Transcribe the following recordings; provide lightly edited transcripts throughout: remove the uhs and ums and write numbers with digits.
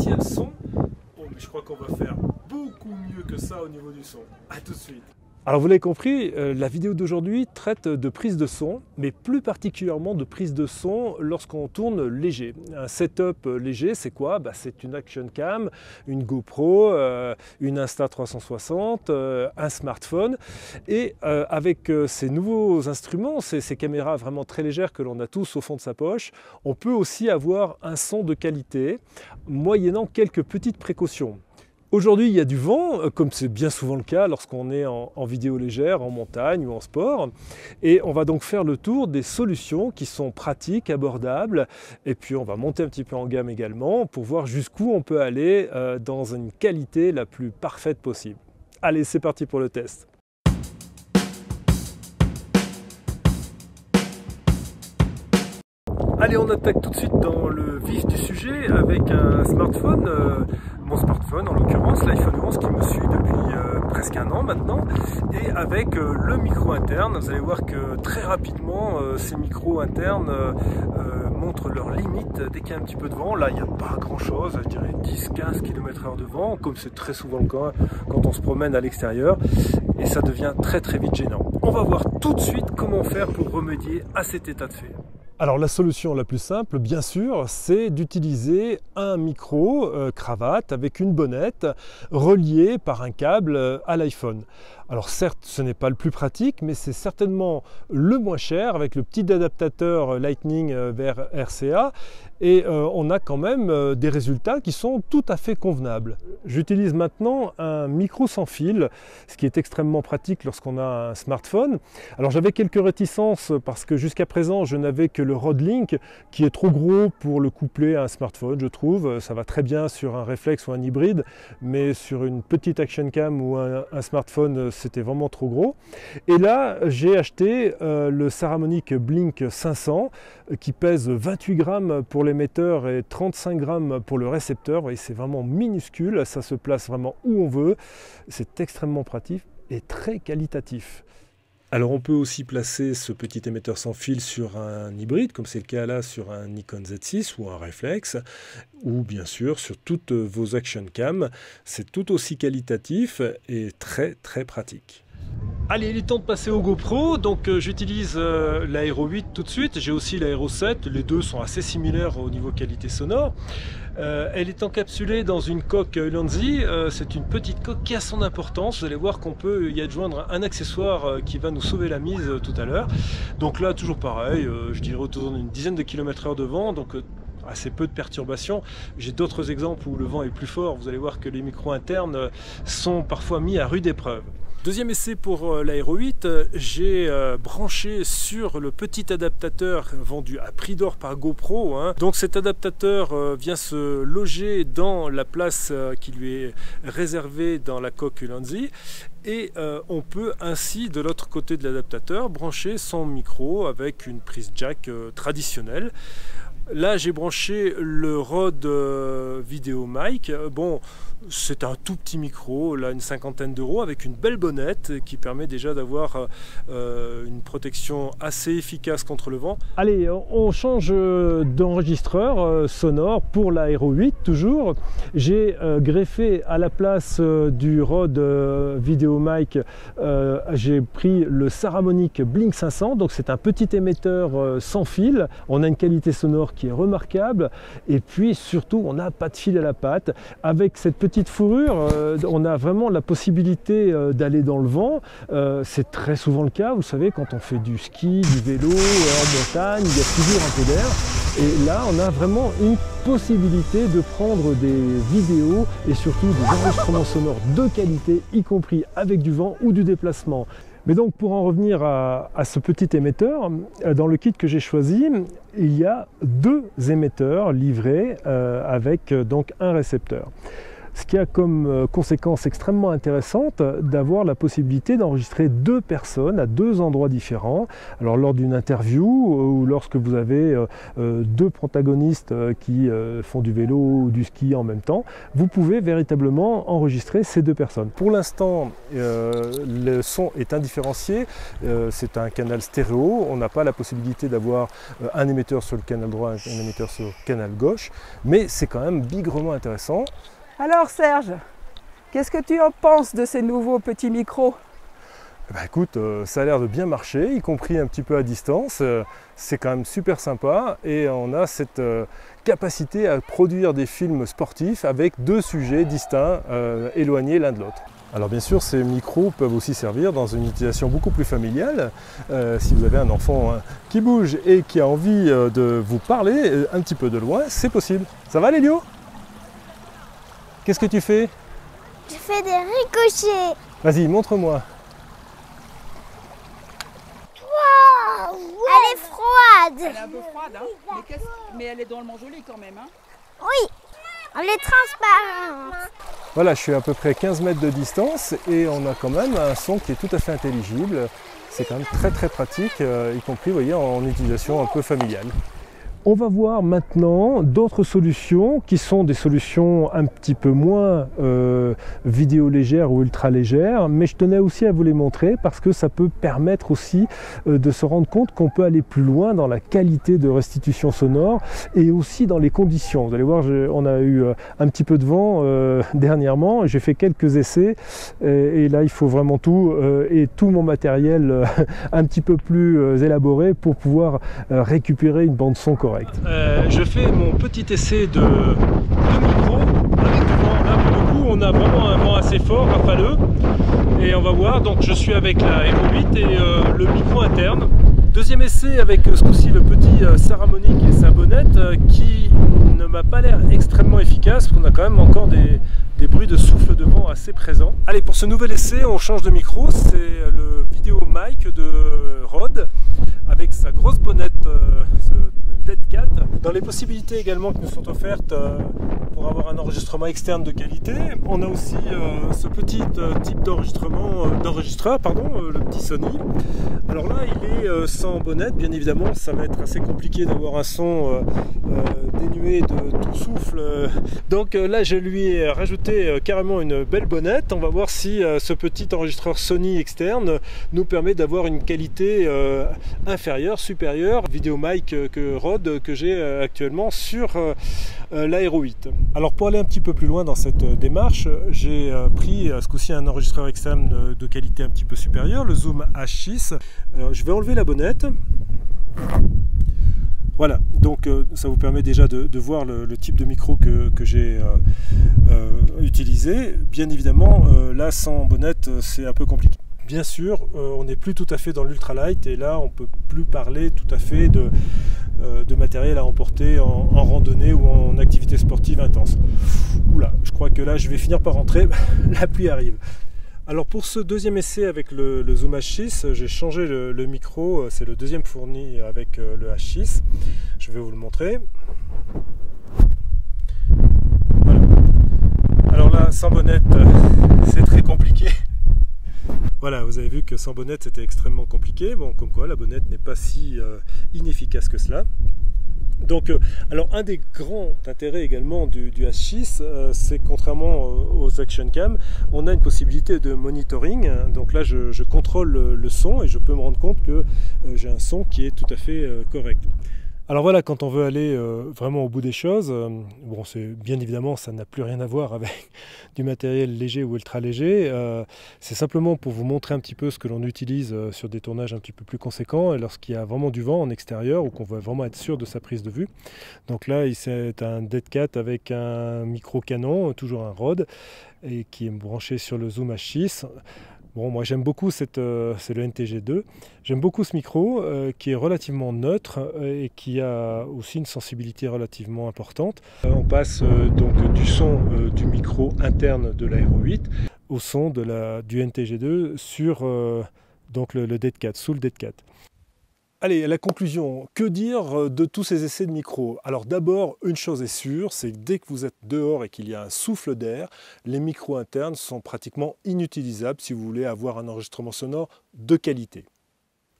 apprécié le son? Oh, mais je crois qu'on va faire beaucoup mieux que ça au niveau du son. A tout de suite. Alors vous l'avez compris, la vidéo d'aujourd'hui traite de prise de son, mais plus particulièrement de prise de son lorsqu'on tourne léger. Un setup léger, c'est quoi? C'est une action cam, une GoPro, une Insta360, un smartphone. Et avec ces nouveaux instruments, ces caméras vraiment très légères que l'on a tous au fond de sa poche, on peut aussi avoir un son de qualité, moyennant quelques petites précautions. Aujourd'hui, il y a du vent, comme c'est bien souvent le cas lorsqu'on est en vidéo légère, en montagne ou en sport. Et on va donc faire le tour des solutions qui sont pratiques, abordables. Et puis on va monter un petit peu en gamme également pour voir jusqu'où on peut aller dans une qualité la plus parfaite possible. Allez, c'est parti pour le test. Allez, on attaque tout de suite dans le vif du sujet avec un smartphone, mon smartphone en l'occurrence, l'iPhone 11 qui me suit depuis presque un an maintenant, et avec le micro interne. Vous allez voir que très rapidement ces micros internes montrent leurs limites dès qu'il y a un petit peu de vent. Là il n'y a pas grand chose, je dirais 10-15 km/h de vent, comme c'est très souvent le cas quand on se promène à l'extérieur, et ça devient très vite gênant. On va voir tout de suite comment faire pour remédier à cet état de fait. Alors la solution la plus simple, bien sûr, c'est d'utiliser un micro cravate avec une bonnette reliée par un câble à l'iPhone. Alors certes, ce n'est pas le plus pratique, mais c'est certainement le moins cher avec le petit adaptateur Lightning vers RCA, et on a quand même des résultats qui sont tout à fait convenables. J'utilise maintenant un micro sans fil, ce qui est extrêmement pratique lorsqu'on a un smartphone. Alors j'avais quelques réticences parce que jusqu'à présent je n'avais que le Rode Link qui est trop gros pour le coupler à un smartphone, je trouve. Ça va très bien sur un réflexe ou un hybride, mais sur une petite action cam ou un smartphone, c'était vraiment trop gros. Et là j'ai acheté le Saramonic Blink 500 qui pèse 28 grammes pour l'émetteur et 35 grammes pour le récepteur. Vous voyez, c'est vraiment minuscule, ça se place vraiment où on veut. C'est extrêmement pratique et très qualitatif. Alors on peut aussi placer ce petit émetteur sans fil sur un hybride, comme c'est le cas là sur un Nikon Z6 ou un réflexe, ou bien sûr sur toutes vos action cam. C'est tout aussi qualitatif et très pratique. Allez, il est temps de passer au GoPro, donc j'utilise la Hero 8 tout de suite, j'ai aussi la Hero 7, les deux sont assez similaires au niveau qualité sonore. Elle est encapsulée dans une coque Ulanzi, c'est une petite coque qui a son importance, vous allez voir qu'on peut y adjoindre un accessoire qui va nous sauver la mise tout à l'heure. Donc là, toujours pareil, je dirais autour d'une dizaine de kilomètres/heure de vent, donc assez peu de perturbations. J'ai d'autres exemples où le vent est plus fort, vous allez voir que les micros internes sont parfois mis à rude épreuve. Deuxième essai pour la Hero 8, j'ai branché sur le petit adaptateur vendu à prix d'or par GoPro. Donc cet adaptateur vient se loger dans la place qui lui est réservée dans la coque Ulanzi. Et on peut ainsi, de l'autre côté de l'adaptateur, brancher son micro avec une prise jack traditionnelle. Là, j'ai branché le Rode VideoMic. Bon, c'est un tout petit micro, là une cinquantaine d'euros, avec une belle bonnette qui permet déjà d'avoir une protection assez efficace contre le vent. Allez, on change d'enregistreur sonore pour la Hero 8 toujours. J'ai greffé à la place du Rode VideoMic, j'ai pris le Saramonic Blink 500, donc c'est un petit émetteur sans fil. On a une qualité sonore qui est remarquable, et puis surtout on n'a pas de fil à la patte. Avec cette petite fourrure, on a vraiment la possibilité d'aller dans le vent. C'est très souvent le cas, vous savez, quand on fait du ski, du vélo, en montagne, il y a toujours un peu d'air. Et là, on a vraiment une possibilité de prendre des vidéos et surtout des enregistrements sonores de qualité, y compris avec du vent ou du déplacement. Mais donc pour en revenir à ce petit émetteur, dans le kit que j'ai choisi, il y a deux émetteurs livrés avec donc un récepteur. ce qui a comme conséquence extrêmement intéressante d'avoir la possibilité d'enregistrer 2 personnes à 2 endroits différents. Alors lors d'une interview ou lorsque vous avez 2 protagonistes qui font du vélo ou du ski en même temps, vous pouvez véritablement enregistrer ces 2 personnes. Pour l'instant, le son est indifférencié, c'est un canal stéréo, on n'a pas la possibilité d'avoir un émetteur sur le canal droit, un émetteur sur le canal gauche, mais c'est quand même bigrement intéressant. Alors Serge, qu'est-ce que tu en penses de ces nouveaux petits micros? Bah écoute, ça a l'air de bien marcher, y compris un petit peu à distance. C'est quand même super sympa et on a cette capacité à produire des films sportifs avec 2 sujets distincts, éloignés l'un de l'autre. Alors bien sûr, ces micros peuvent aussi servir dans une utilisation beaucoup plus familiale. Si vous avez un enfant qui bouge et qui a envie de vous parler un petit peu de loin, c'est possible. Ça va Lélio? Qu'est-ce que tu fais? Je fais des ricochets. Vas-y, montre-moi. Wow, elle est froide. Elle est un peu froide, hein, mais elle est drôlement jolie quand même. Hein. Oui, elle est transparente. Voilà, je suis à peu près 15 mètres de distance et on a quand même un son qui est tout à fait intelligible. C'est quand même très pratique, y compris, vous voyez, en utilisation un peu familiale. On va voir maintenant d'autres solutions qui sont des solutions un petit peu moins vidéo légères ou ultra légères, mais je tenais aussi à vous les montrer parce que ça peut permettre aussi de se rendre compte qu'on peut aller plus loin dans la qualité de restitution sonore et aussi dans les conditions. Vous allez voir, on a eu un petit peu de vent dernièrement, j'ai fait quelques essais et là il faut vraiment tout et tout mon matériel un petit peu plus élaboré pour pouvoir récupérer une bande son correcte. Je fais mon petit essai de micro avec du vent. Là pour le coup on a vraiment un vent assez fort, rafaleux, et on va voir. Donc je suis avec la Hero 8 et le micro interne. Deuxième essai avec ce coup-ci le petit Saramonic et sa bonnette qui ne m'a pas l'air extrêmement efficace parce qu'on a quand même encore des bruits de souffle de vent assez présents. Allez, pour ce nouvel essai on change de micro, c'est le Video Mic de Rode avec sa grosse bonnette Dead Cat. Dans les possibilités également qui nous sont offertes pour avoir un enregistrement externe de qualité, on a aussi ce petit type d'enregistreur, le petit Sony. Alors là il est sans bonnette, bien évidemment ça va être assez compliqué d'avoir un son dénué de tout souffle. Donc là je lui ai rajouté carrément une belle bonnette. On va voir si ce petit enregistreur Sony externe nous permet d'avoir une qualité inférieure, supérieure, vidéo mic que Rode que j'ai actuellement sur la Hero 8. Alors pour aller un petit peu plus loin dans cette démarche, j'ai pris ce coup-ci un enregistreur externe de qualité un petit peu supérieure, le Zoom H6. Alors, je vais enlever la bonnette. Voilà, donc ça vous permet déjà de voir le type de micro que j'ai utilisé. Bien évidemment, là sans bonnette, c'est un peu compliqué. Bien sûr, on n'est plus tout à fait dans l'ultralight et là on ne peut plus parler tout à fait de matériel à emporter en randonnée ou en activité sportive intense. Oula, je crois que là je vais finir par rentrer, la pluie arrive. Alors pour ce deuxième essai avec le Zoom H6, j'ai changé le micro, c'est le deuxième fourni avec le H6. Je vais vous le montrer. Voilà. Alors là, sans bonnette, c'est très compliqué. Voilà, vous avez vu que sans bonnette c'était extrêmement compliqué. Bon, comme quoi la bonnette n'est pas si inefficace que cela. Donc, alors un des grands intérêts également du H6, c'est contrairement aux Action Cam, on a une possibilité de monitoring. Donc là, je contrôle le son et je peux me rendre compte que j'ai un son qui est tout à fait correct. Alors voilà, quand on veut aller vraiment au bout des choses, bon, bien évidemment, ça n'a plus rien à voir avec du matériel léger ou ultra léger. C'est simplement pour vous montrer un petit peu ce que l'on utilise sur des tournages un petit peu plus conséquents et lorsqu'il y a vraiment du vent en extérieur ou qu'on veut vraiment être sûr de sa prise de vue. Donc là, c'est un Dead Cat avec un micro canon, toujours un Rode, et qui est branché sur le Zoom H6. Bon, moi j'aime beaucoup, c'est le NTG2. J'aime beaucoup ce micro qui est relativement neutre et qui a aussi une sensibilité relativement importante. On passe donc du son du micro interne de la Hero 8 au son du NTG2 sur donc le Dead Cat, sous le Dead Cat. Allez, la conclusion, que dire de tous ces essais de micro? Alors d'abord, une chose est sûre, c'est que dès que vous êtes dehors et qu'il y a un souffle d'air, les micros internes sont pratiquement inutilisables si vous voulez avoir un enregistrement sonore de qualité.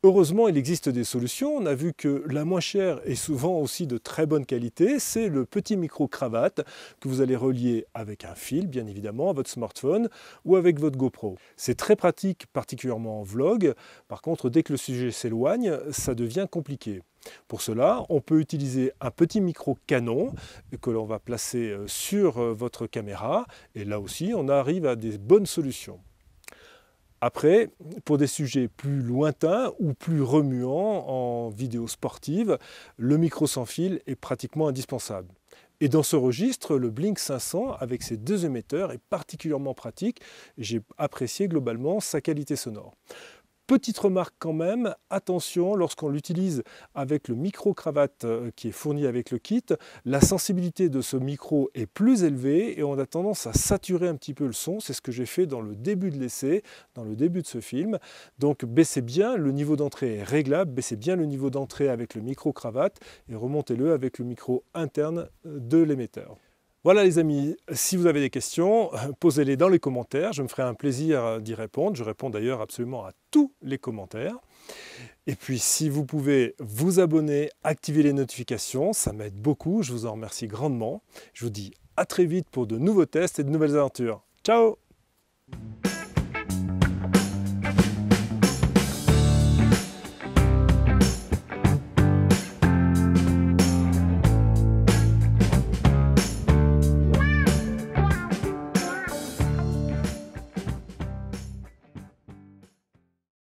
Heureusement, il existe des solutions. On a vu que la moins chère est souvent aussi de très bonne qualité. C'est le petit micro-cravate que vous allez relier avec un fil, bien évidemment, à votre smartphone ou avec votre GoPro. C'est très pratique, particulièrement en vlog. Par contre, dès que le sujet s'éloigne, ça devient compliqué. Pour cela, on peut utiliser un petit micro canon que l'on va placer sur votre caméra. Et là aussi, on arrive à des bonnes solutions. Après, pour des sujets plus lointains ou plus remuants en vidéo sportive, le micro sans fil est pratiquement indispensable. Et dans ce registre, le Blink 500 avec ses 2 émetteurs est particulièrement pratique. J'ai apprécié globalement sa qualité sonore. Petite remarque quand même, attention, lorsqu'on l'utilise avec le micro-cravate qui est fourni avec le kit, la sensibilité de ce micro est plus élevée et on a tendance à saturer un petit peu le son. C'est ce que j'ai fait dans le début de l'essai, dans le début de ce film. Donc baissez bien, le niveau d'entrée est réglable, baissez bien le niveau d'entrée avec le micro-cravate et remontez-le avec le micro interne de l'émetteur. Voilà les amis, si vous avez des questions, posez-les dans les commentaires, je me ferai un plaisir d'y répondre. Je réponds d'ailleurs absolument à tous les commentaires. Et puis si vous pouvez vous abonner, activer les notifications, ça m'aide beaucoup, je vous en remercie grandement. Je vous dis à très vite pour de nouveaux tests et de nouvelles aventures. Ciao!